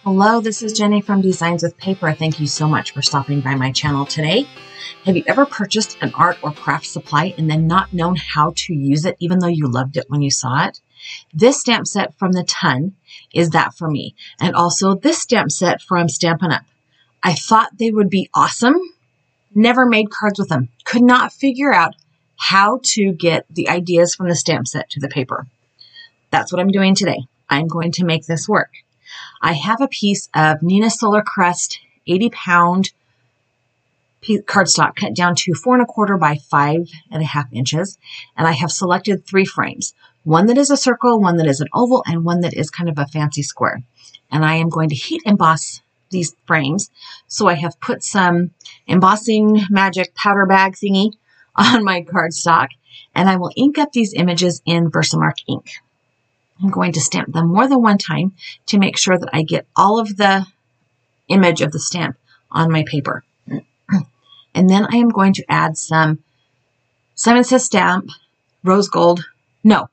Hello, this is Jenny from Designs with Paper. Thank you so much for stopping by my channel today. Have you ever purchased an art or craft supply and then not known how to use it even though you loved it when you saw it? This stamp set from the Ton is that for me. And also this stamp set from Stampin' Up. I thought they would be awesome. Never made cards with them. Could not figure out how to get the ideas from the stamp set to the paper. That's what I'm doing today. I'm going to make this work. I have a piece of Nina Solar Crest 80-pound cardstock cut down to 4 1/4 by 5.5 inches. And I have selected 3 frames. One that is a circle, one that is an oval, and one that is kind of a fancy square. And I am going to heat emboss these frames. So I have put some embossing magic powder bag thingy on my cardstock. And I will ink up these images in Versamark ink. I'm going to stamp them more than one time to make sure that I get all of the image of the stamp on my paper. And then I am going to add some Simon Says Stamp Rose Gold. No,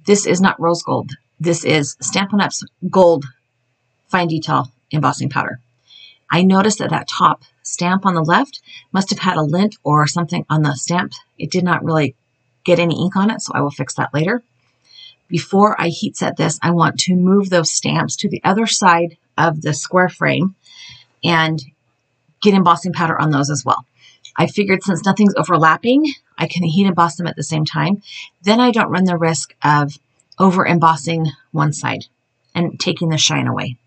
this is not Rose Gold. This is Stampin' Up's Gold Fine Detail Embossing Powder. I noticed that that top stamp on the left must have had a lint or something on the stamp. It did not really get any ink on it, so I will fix that later. Before I heat set this, I want to move those stamps to the other side of the square frame and get embossing powder on those as well. I figured since nothing's overlapping, I can heat emboss them at the same time. Then I don't run the risk of over embossing one side and taking the shine away.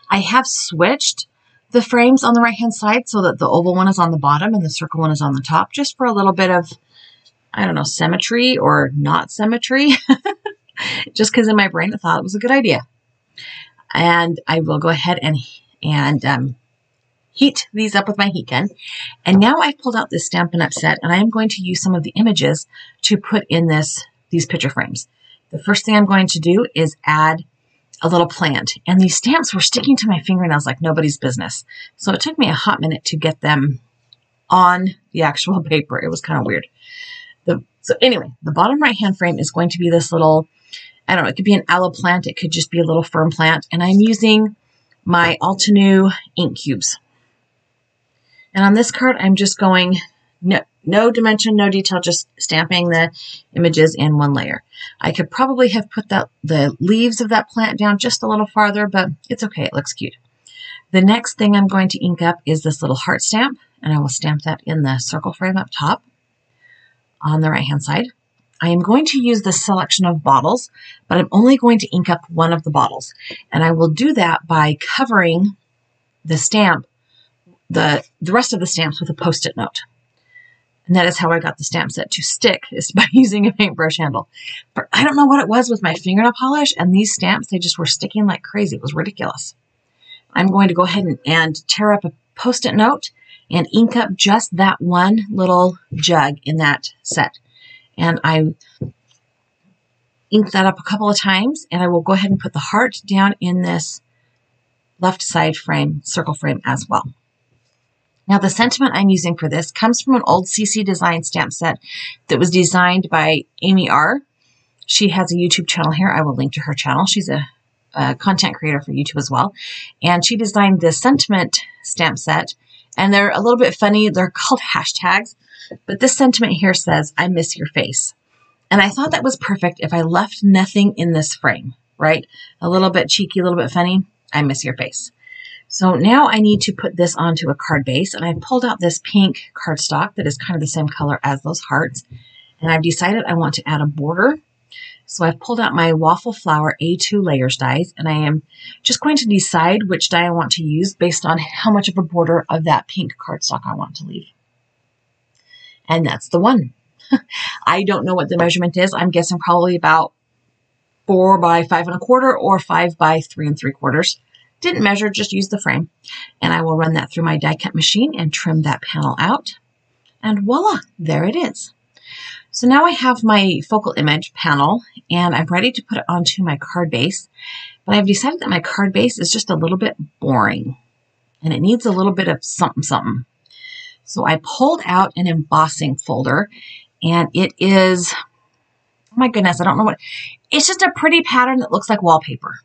I have switched the frames on the right-hand side so that the oval one is on the bottom and the circle one is on the top, just for a little bit of, I don't know, symmetry or not symmetry, just because in my brain I thought it was a good idea. And I will go ahead and heat these up with my heat gun. And now I've pulled out this Stampin' Up set, and I am going to use some of the images to put in these picture frames. The first thing I'm going to do is add a little plant. And these stamps were sticking to my fingernails like nobody's business. So it took me a hot minute to get them on the actual paper. It was kind of weird. So anyway, the bottom right-hand frame is going to be this little, I don't know, it could be an aloe plant. It could just be a little fern plant. And I'm using my Altenew ink cubes. And on this card, I'm just going, no dimension, no detail, just stamping the images in one layer. I could probably have put the leaves of that plant down just a little farther, but it's okay. It looks cute. The next thing I'm going to ink up is this little heart stamp, and I will stamp that in the circle frame up top. On the right-hand side, I am going to use this selection of bottles, but I'm only going to ink up one of the bottles. And I will do that by covering the stamp, the rest of the stamps with a Post-it note. And that is how I got the stamp set to stick, is by using a paintbrush handle. But I don't know what it was with my fingernail polish, and these stamps, they just were sticking like crazy. It was ridiculous. I'm going to go ahead and tear up a Post-it note and ink up just that one little jug in that set. And I inked that up a couple of times, and I will go ahead and put the heart down in this left side frame, circle frame as well. Now the sentiment I'm using for this comes from an old CC Design stamp set that was designed by Amy R. She has a YouTube channel here. I will link to her channel. She's a content creator for YouTube as well. And she designed this sentiment stamp set. And they're a little bit funny. They're called hashtags. But this sentiment here says, I miss your face. And I thought that was perfect if I left nothing in this frame, right? A little bit cheeky, a little bit funny. I miss your face. So now I need to put this onto a card base. And I pulled out this pink cardstock that is kind of the same color as those hearts. And I've decided I want to add a border. So I've pulled out my Waffle Flower A2 layers dies, and I am just going to decide which die I want to use based on how much of a border of that pink cardstock I want to leave. And that's the one. I don't know what the measurement is. I'm guessing probably about 4 by 5 1/4 or 5 by 3 3/4. Didn't measure, just use the frame. And I will run that through my die cut machine and trim that panel out. And voila, there it is. So now I have my focal image panel, and I'm ready to put it onto my card base. But I've decided that my card base is just a little bit boring, and it needs a little bit of something, something. So I pulled out an embossing folder, and it is, oh my goodness, I don't know what, it's just a pretty pattern that looks like wallpaper.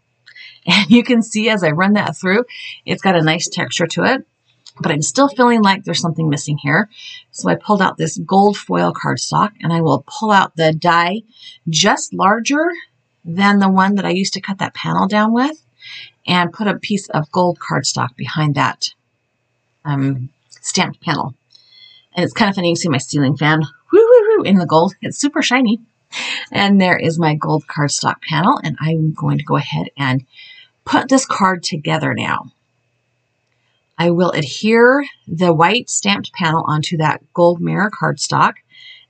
And you can see as I run that through, it's got a nice texture to it, but I'm still feeling like there's something missing here. So I pulled out this gold foil cardstock, and I will pull out the die just larger than the one that I used to cut that panel down with, and put a piece of gold cardstock behind that stamped panel. And it's kind of funny, you can see my ceiling fan in the gold. It's super shiny. And there is my gold cardstock panel, and I'm going to go ahead and put this card together now. I will adhere the white stamped panel onto that gold mirror cardstock,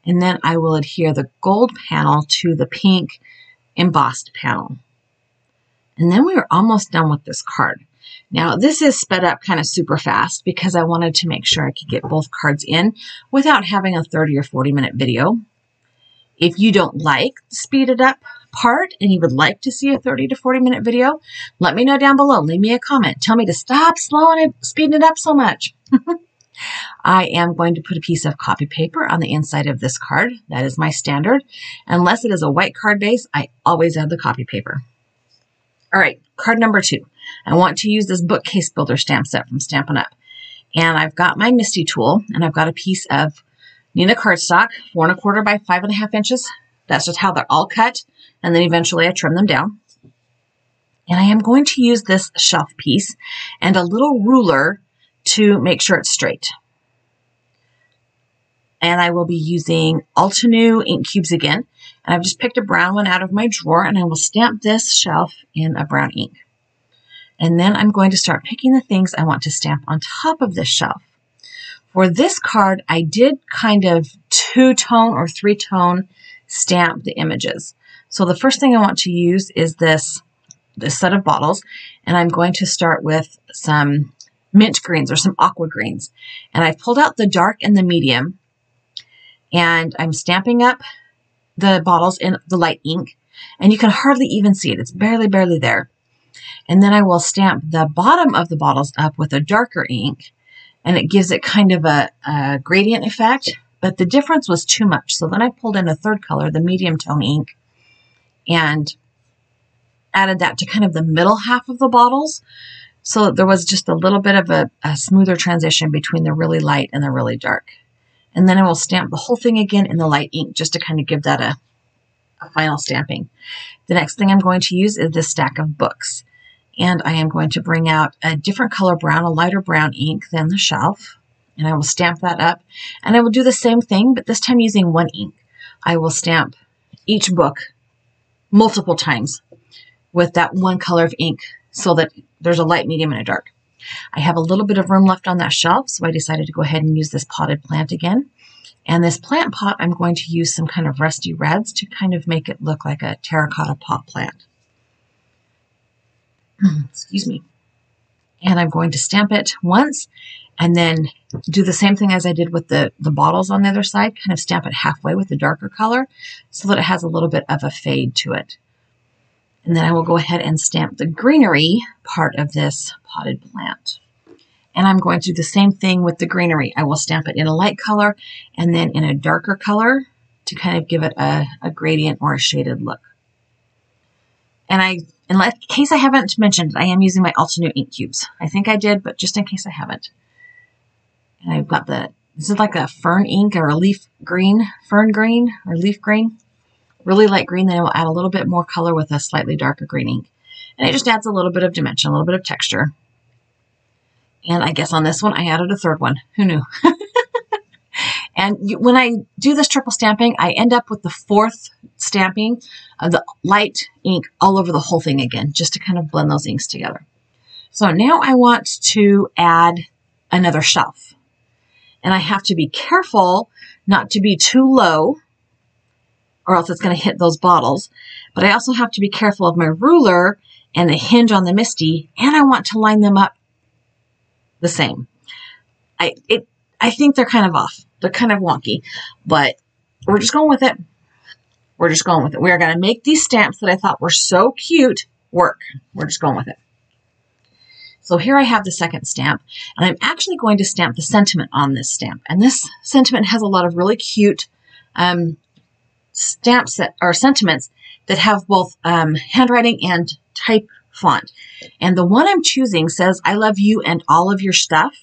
and then I will adhere the gold panel to the pink embossed panel. And then we are almost done with this card. Now, this is sped up kind of super fast because I wanted to make sure I could get both cards in without having a 30 or 40-minute video. If you don't like the speeded up part and you would like to see a 30 to 40-minute video, let me know down below. Leave me a comment. Tell me to stop speeding it up so much. I am going to put a piece of copy paper on the inside of this card. That is my standard. Unless it is a white card base, I always add the copy paper. All right, card number 2. I want to use this bookcase builder stamp set from Stampin' Up. And I've got my Misty tool, and I've got a piece of Neenah cardstock, 4 1/4 by 5 1/2 inches. That's just how they're all cut. And then eventually I trim them down. And I am going to use this shelf piece and a little ruler to make sure it's straight. And I will be using Altenew ink cubes again. And I've just picked a brown one out of my drawer, and I will stamp this shelf in a brown ink. And then I'm going to start picking the things I want to stamp on top of this shelf. For this card, I did kind of 2-tone or 3-tone stamp the images. So the first thing I want to use is this set of bottles, and I'm going to start with some mint greens or some aqua greens. And I've pulled out the dark and the medium, and I'm stamping up the bottles in the light ink, and you can hardly even see it. It's barely there. And then I will stamp the bottom of the bottles up with a darker ink, and it gives it kind of a gradient effect, but the difference was too much. So then I pulled in a third color, the medium tone ink, and added that to kind of the middle half of the bottles. So there was just a little bit of a smoother transition between the really light and the really dark. And then I will stamp the whole thing again in the light ink just to kind of give that a final stamping. The next thing I'm going to use is this stack of books. And I am going to bring out a different color brown, a lighter brown ink than the shelf. And I will stamp that up. And I will do the same thing, but this time using one ink. I will stamp each book multiple times with that one color of ink so that there's a light, medium, and a dark. I have a little bit of room left on that shelf, so I decided to go ahead and use this potted plant again. And this plant pot, I'm going to use some kind of rusty reds to kind of make it look like a terracotta pot plant. Excuse me. And I'm going to stamp it once and then do the same thing as I did with the bottles on the other side, kind of stamp it halfway with the darker color so that it has a little bit of a fade to it. And then I will go ahead and stamp the greenery part of this potted plant. And I'm going to do the same thing with the greenery. I will stamp it in a light color and then in a darker color to kind of give it a gradient or a shaded look. And in case I haven't mentioned, I am using my Altenew ink cubes. I think I did, but just in case I haven't. And I've got this is like a fern ink or a leaf green, fern green or leaf green. Really light green, then I will add a little bit more color with a slightly darker green ink. And it just adds a little bit of dimension, a little bit of texture. And I guess on this one, I added a third one. Who knew? And when I do this triple stamping, I end up with the fourth stamping of the light ink all over the whole thing again, just to kind of blend those inks together. So now I want to add another shelf. And I have to be careful not to be too low, or else it's going to hit those bottles. But I also have to be careful of my ruler and the hinge on the Misty, and I want to line them up the same. I think they're kind of off. They're kind of wonky, but we're just going with it. We're just going with it. We are going to make these stamps that I thought were so cute work. We're just going with it. So here I have the second stamp, and I'm actually going to stamp the sentiment on this stamp. And this sentiment has a lot of really cute stamps or sentiments that have both handwriting and font. And the one I'm choosing says, I love you and all of your stuff,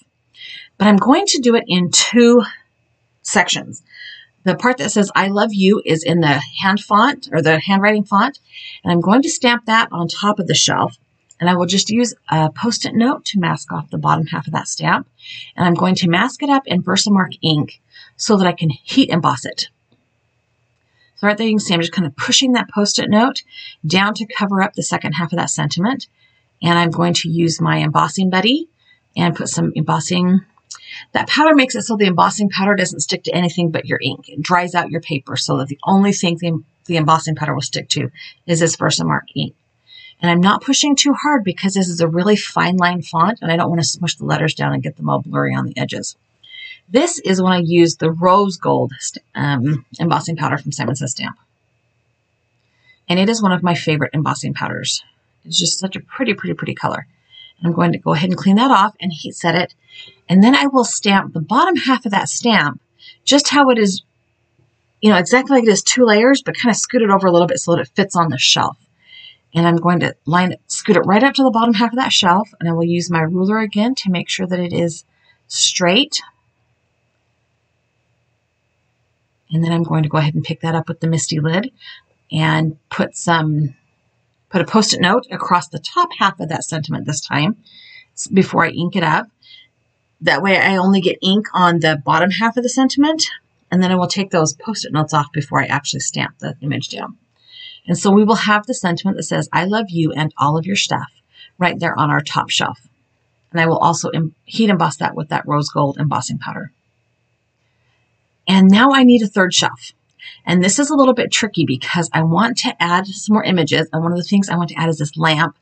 but I'm going to do it in 2 sections. The part that says I love you is in the hand font or the handwriting font, and I'm going to stamp that on top of the shelf. And I will just use a Post-it note to mask off the bottom half of that stamp. And I'm going to mask it up in Versamark ink so that I can heat emboss it. So right there you can see I'm just kind of pushing that Post-it note down to cover up the second half of that sentiment. And I'm going to use my embossing buddy and put some embossing. That powder makes it so the embossing powder doesn't stick to anything but your ink. It dries out your paper so that the only thing the embossing powder will stick to is this Versamark ink. And I'm not pushing too hard because this is a really fine line font and I don't want to smush the letters down and get them all blurry on the edges. This is when I use the rose gold embossing powder from Simon Says Stamp. And it is one of my favorite embossing powders. It's just such a pretty color. And I'm going to go ahead and clean that off and heat set it. And then I will stamp the bottom half of that stamp just how it is, exactly like it is 2 layers, but kind of scoot it over a little bit so that it fits on the shelf. And I'm going to scoot it right up to the bottom half of that shelf. And I will use my ruler again to make sure that it is straight. And then I'm going to go ahead and pick that up with the Misty lid and put a Post-it note across the top half of that sentiment this time before I ink it up. That way I only get ink on the bottom half of the sentiment. And then I will take those Post-it notes off before I actually stamp the image down. And so we will have the sentiment that says, I love you and all of your stuff right there on our top shelf. And I will also heat emboss that with that rose gold embossing powder. And now I need a 3rd shelf. And this is a little bit tricky because I want to add some more images. And one of the things I want to add is this lamp.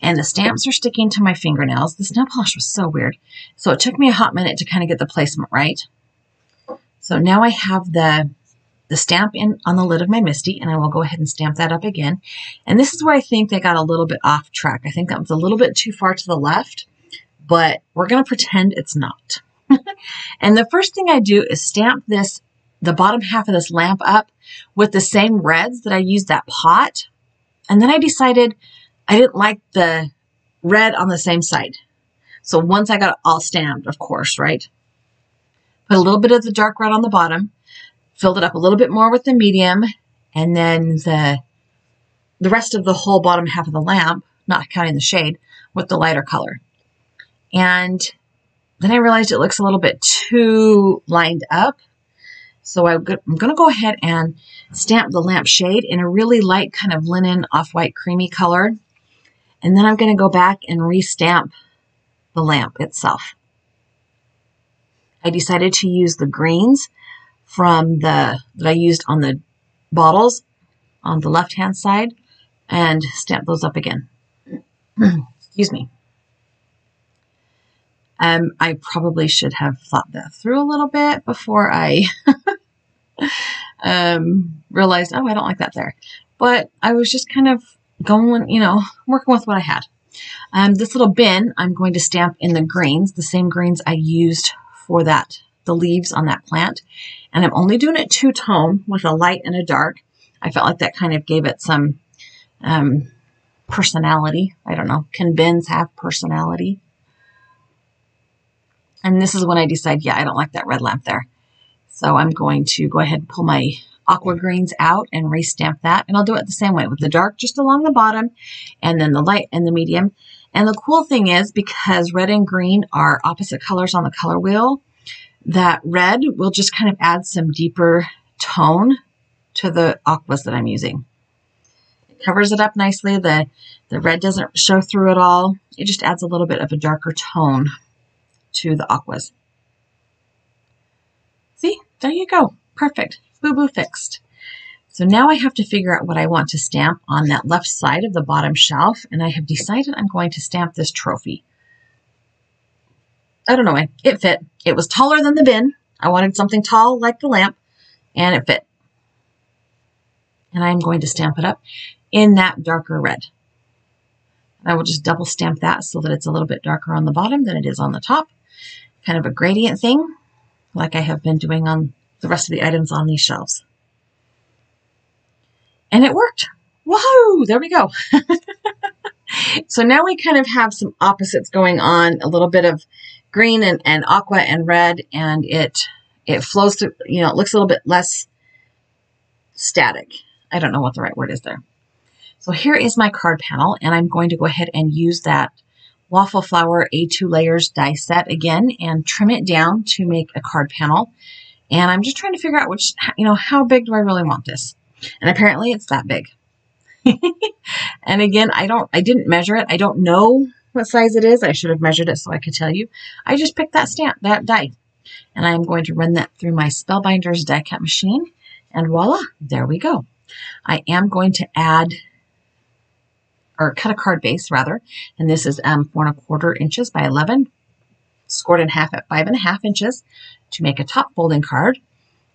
And the stamps are sticking to my fingernails. This nail polish was so weird. So it took me a hot minute to kind of get the placement right. So now I have the stamp in on the lid of my Misty, and I will go ahead and stamp that up again. And this is where I think they got a little bit off track. I think that was a little bit too far to the left, but we're going to pretend it's not. And the first thing I do is stamp the bottom half of this lamp up with the same reds that I used that pot. And then I decided I didn't like the red on the same side. So once I got it all stamped, of course, right? Put a little bit of the dark red on the bottom, filled it up a little bit more with the medium, and then the rest of the whole bottom half of the lamp, not counting the shade, with the lighter color. And then I realized it looks a little bit too lined up. So I'm going to go ahead and stamp the lamp shade in a really light kind of linen off-white creamy color. And then I'm going to go back and restamp the lamp itself. I decided to use the greens that I used on the bottles on the left-hand side and stamp those up again. Excuse me. I probably should have thought that through a little bit before I realized, oh, I don't like that there. But I was just kind of going, working with what I had. This little bin, I'm going to stamp in the greens, the same greens I used for the leaves on that plant. And I'm only doing it 2-tone with a light and a dark. I felt like that kind of gave it some personality. I don't know. Can bins have personality? And this is when I decide, yeah, I don't like that red lamp there. So I'm going to go ahead and pull my aqua greens out and restamp that. And I'll do it the same way with the dark just along the bottom and then the light and the medium. And the cool thing is, because red and green are opposite colors on the color wheel, that red will just kind of add some deeper tone to the aquas that I'm using. It covers it up nicely. The red doesn't show through at all. It just adds a little bit of a darker tone to the aquas. See, there you go. Perfect. Boo-boo fixed. So now I have to figure out what I want to stamp on that left side of the bottom shelf, and I have decided I'm going to stamp this trophy. I don't know why. It fit. It was taller than the bin. I wanted something tall like the lamp, and it fit. And I'm going to stamp it up in that darker red. I will just double stamp that so that it's a little bit darker on the bottom than it is on the top. Kind of a gradient thing, like I have been doing on the rest of the items on these shelves. And it worked. Woohoo! There we go. So now we kind of have some opposites going on, a little bit of green and aqua and red, and it flows to, you know, it looks a little bit less static. I don't know what the right word is there. So here is my card panel, and I'm going to go ahead and use that Waffle Flower A2 layers die set again and trim it down to make a card panel. And I'm just trying to figure out which, you know, how big do I really want this? And apparently it's that big. And again, I didn't measure it. I don't know what size it is. I should have measured it so I could tell you. I just picked that die. And I'm going to run that through my Spellbinders die cut machine. And voila, there we go. I am going to add, or cut a card base rather. And this is 4¼ inches by 11, scored in half at 5½ inches to make a top folding card.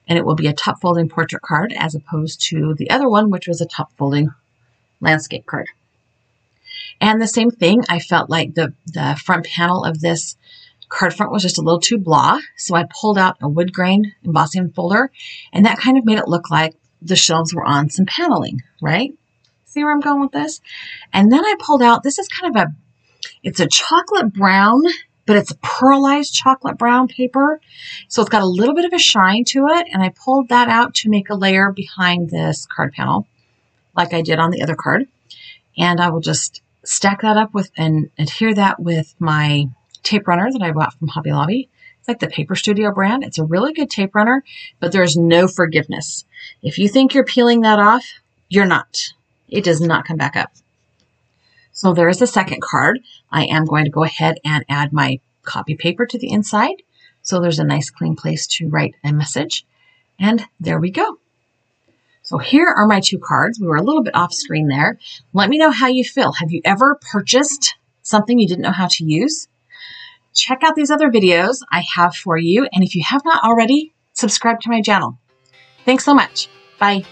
And it will be a top folding portrait card as opposed to the other one, which was a top folding landscape card. And the same thing, I felt like the front panel of this card front was just a little too blah. So I pulled out a wood grain embossing folder, and that kind of made it look like the shelves were on some paneling, right? See where I'm going with this? And then I pulled out, this is kind of it's a chocolate brown, but it's a pearlized chocolate brown paper. So it's got a little bit of a shine to it. And I pulled that out to make a layer behind this card panel, like I did on the other card. And I will just stack that up with and adhere that with my tape runner that I bought from Hobby Lobby. It's like the Paper Studio brand. It's a really good tape runner, but there's no forgiveness. If you think you're peeling that off, you're not. It does not come back up. So there is the second card. I am going to go ahead and add my copy paper to the inside. So there's a nice clean place to write a message. And there we go. So here are my 2 cards. We were a little bit off screen there. Let me know how you feel. Have you ever purchased something you didn't know how to use? Check out these other videos I have for you. And if you have not already, subscribe to my channel. Thanks so much. Bye.